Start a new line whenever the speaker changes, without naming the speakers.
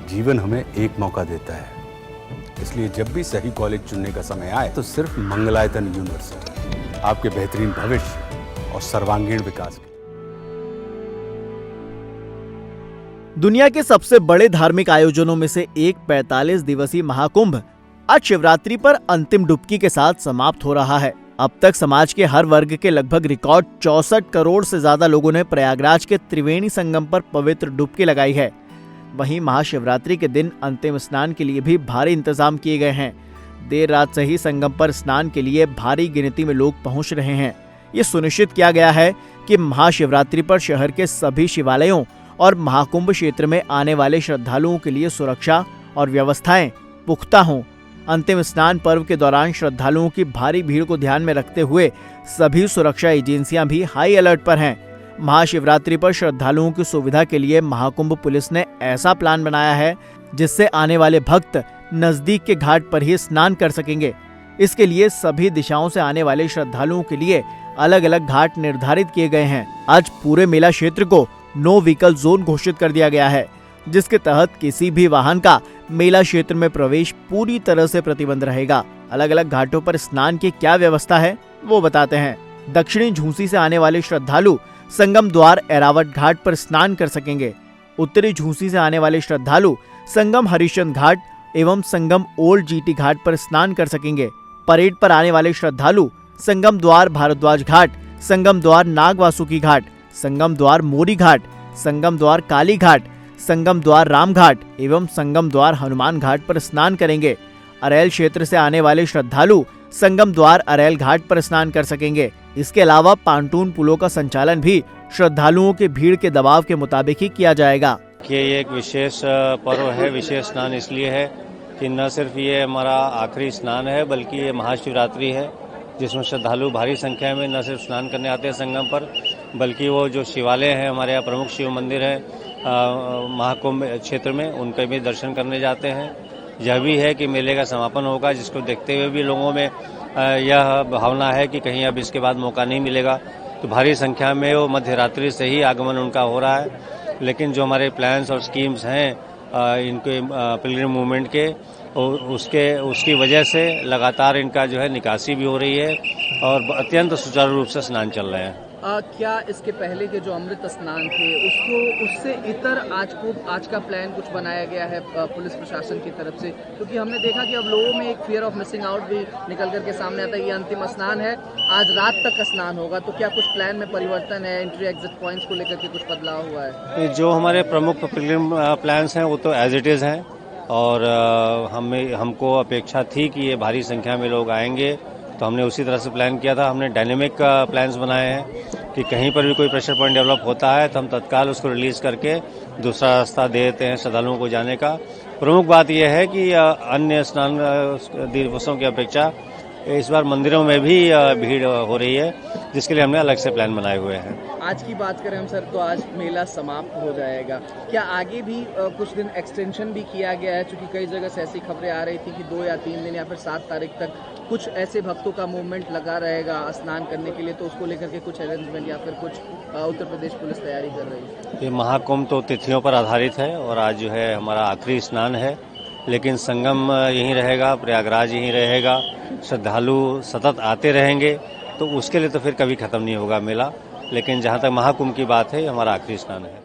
जीवन हमें एक मौका देता है, इसलिए जब भी सही कॉलेज चुनने का समय आए तो सिर्फ मंगलायतन यूनिवर्सिटी आपके बेहतरीन भविष्य और सर्वांगीण विकास के।
दुनिया के सबसे बड़े धार्मिक आयोजनों में से एक 45 दिवसीय महाकुंभ आज शिवरात्रि पर अंतिम डुबकी के साथ समाप्त हो रहा है। अब तक समाज के हर वर्ग के लगभग रिकॉर्ड 64 करोड़ से ज्यादा लोगों ने प्रयागराज के त्रिवेणी संगम पर पवित्र डुबकी लगाई है। वहीं महाशिवरात्रि के दिन अंतिम स्नान के लिए भी भारी इंतजाम किए गए हैं। देर रात से ही संगम पर स्नान के लिए भारी गिनती में लोग पहुंच रहे हैं। ये सुनिश्चित किया गया है कि महाशिवरात्रि पर शहर के सभी शिवालयों और महाकुंभ क्षेत्र में आने वाले श्रद्धालुओं के लिए सुरक्षा और व्यवस्थाएं पुख्ता हों। अंतिम स्नान पर्व के दौरान श्रद्धालुओं की भारी भीड़ को ध्यान में रखते हुए सभी सुरक्षा एजेंसियां भी हाई अलर्ट पर हैं। महाशिवरात्रि पर श्रद्धालुओं की सुविधा के लिए महाकुंभ पुलिस ने ऐसा प्लान बनाया है जिससे आने वाले भक्त नजदीक के घाट पर ही स्नान कर सकेंगे। इसके लिए सभी दिशाओं से आने वाले श्रद्धालुओं के लिए अलग अलग घाट निर्धारित किए गए हैं। आज पूरे मेला क्षेत्र को नो व्हीकल जोन घोषित कर दिया गया है, जिसके तहत किसी भी वाहन का मेला क्षेत्र में प्रवेश पूरी तरह से प्रतिबंध रहेगा। अलग अलग घाटों पर स्नान की क्या व्यवस्था है वो बताते हैं। दक्षिणी झूसी से आने वाले श्रद्धालु संगम द्वार एरावत घाट पर स्नान कर सकेंगे। उत्तरी झूसी से आने वाले श्रद्धालु संगम हरिश्चंद्र घाट एवं संगम ओल्ड जीटी घाट पर स्नान कर सकेंगे। परेड पर आने वाले श्रद्धालु संगम द्वार भारद्वाज घाट, संगम द्वार नागवासुकी घाट, संगम द्वार मोरी घाट, संगम द्वार काली घाट, संगम द्वार राम घाट एवं संगम द्वार हनुमान घाट पर स्नान करेंगे। अरेल क्षेत्र से आने वाले श्रद्धालु संगम द्वार अरेल घाट पर स्नान कर सकेंगे। इसके अलावा पांटून पुलों का संचालन भी श्रद्धालुओं के भीड़ के दबाव के मुताबिक ही किया जाएगा।
ये एक विशेष पर्व है। विशेष स्नान इसलिए है कि न सिर्फ ये हमारा आखिरी स्नान है, बल्कि ये महाशिवरात्रि है, जिसमें श्रद्धालु भारी संख्या में न सिर्फ स्नान करने आते हैं संगम पर, बल्कि वो जो शिवालय हैं, हमारे यहाँ प्रमुख शिव मंदिर है महाकुंभ क्षेत्र में, उनके भी दर्शन करने जाते हैं। यह भी है कि मेले का समापन होगा, जिसको देखते हुए भी लोगों में यह भावना है कि कहीं अब इसके बाद मौका नहीं मिलेगा, तो भारी संख्या में वो मध्य रात्रि से ही आगमन उनका हो रहा है। लेकिन जो हमारे प्लान्स और स्कीम्स हैं इनके पिलग्रिम मूवमेंट के, उसकी वजह से लगातार इनका जो है निकासी भी हो रही है और अत्यंत सुचारू रूप से स्नान चल रहे हैं।
क्या इसके पहले के जो अमृत स्नान थे उससे इतर आज का प्लान कुछ बनाया गया है पुलिस प्रशासन की तरफ से? क्योंकि हमने देखा कि अब लोगों में एक फियर ऑफ मिसिंग आउट भी निकल करके सामने आता है। ये अंतिम स्नान है, आज रात तक का स्नान होगा, तो क्या कुछ प्लान में परिवर्तन है? एंट्री एग्जिट पॉइंट्स को लेकर के कुछ बदलाव हुआ है?
जो हमारे प्रमुख पिलग्रिम प्लान्स हैं वो तो एज इट इज़ हैं और हमको अपेक्षा थी कि ये भारी संख्या में लोग आएंगे, तो हमने उसी तरह से प्लान किया था। हमने डायनेमिक प्लान्स बनाए हैं कि कहीं पर भी कोई प्रेशर पॉइंट डेवलप होता है तो हम तत्काल उसको रिलीज करके दूसरा रास्ता दे देते हैं श्रद्धालुओं को जाने का। प्रमुख बात यह है कि अन्य स्नान दिवसों की अपेक्षा इस बार मंदिरों में भी भीड़ हो रही है, जिसके लिए हमने अलग से प्लान बनाए हुए हैं।
आज की बात करें हम सर, तो आज मेला समाप्त हो जाएगा। क्या आगे भी कुछ दिन एक्सटेंशन भी किया गया है? क्योंकि कई जगह से ऐसी खबरें आ रही थी कि 2 या 3 दिन या फिर 7 तारीख तक कुछ ऐसे भक्तों का मूवमेंट लगा रहेगा स्नान करने के लिए, तो उसको लेकर के कुछ अरेंजमेंट या फिर कुछ उत्तर प्रदेश पुलिस तैयारी कर रही है?
ये महाकुंभ तो तिथियों पर आधारित है और आज जो है हमारा आखिरी स्नान है, लेकिन संगम यहीं रहेगा, प्रयागराज यहीं रहेगा, श्रद्धालु सतत आते रहेंगे, तो उसके लिए तो फिर कभी खत्म नहीं होगा मेला। लेकिन जहाँ तक महाकुंभ की बात है, हमारा आखिरी स्नान है।